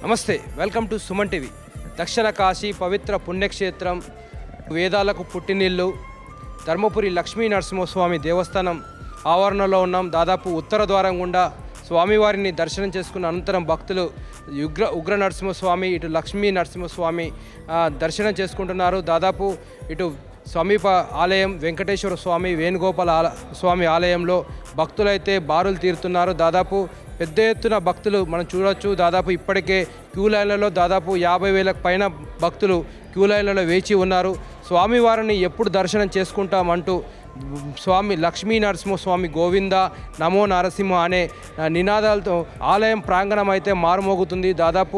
నమస్తే, welcome to Suman TV. దక్షిణ కాశీ పవిత్ర పుణ్యక్షేత్రం, వేదాలకు పుట్టినిల్లు ధర్మపురి లక్ష్మీ నరసింహస్వామి దేవస్థానం ఆవరణలో ఉన్నాం. దాదాపు ఉత్తర ద్వారం గుండా స్వామివారిని దర్శనం చేసుకున్న అనంతరం భక్తులు ఉగ్ర నరసింహస్వామి, ఇటు లక్ష్మీ నరసింహస్వామి దర్శనం చేసుకుంటున్నారు. దాదాపు ఇటు సమీప ఆలయం వెంకటేశ్వర స్వామి, వేణుగోపాల స్వామి ఆలయంలో భక్తులైతే బారులు తీరుతున్నారు. దాదాపు పెద్ద ఎత్తున భక్తులు మనం చూడవచ్చు. దాదాపు ఇప్పటికే క్యూ లైన్లలో దాదాపు 50,000 పైన భక్తులు క్యూ లైన్లలో వేచి ఉన్నారు. స్వామివారిని ఎప్పుడు దర్శనం చేసుకుంటామంటూ స్వామి లక్ష్మీ నరసింహస్వామి గోవింద నమో నరసింహ అనే నినాదాలతో ఆలయం ప్రాంగణం అయితే మారుమోగుతుంది. దాదాపు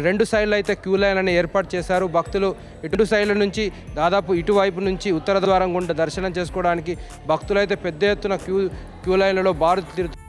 రెండు సైడ్లు అయితే క్యూ లైన్లను ఏర్పాటు చేశారు. భక్తులు ఇటు సైడ్ల నుంచి దాదాపు ఇటువైపు నుంచి ఉత్తర ద్వారం గుండా దర్శనం చేసుకోవడానికి భక్తులైతే పెద్ద ఎత్తున క్యూ లైన్లలో బారు తీరుతున్నారు.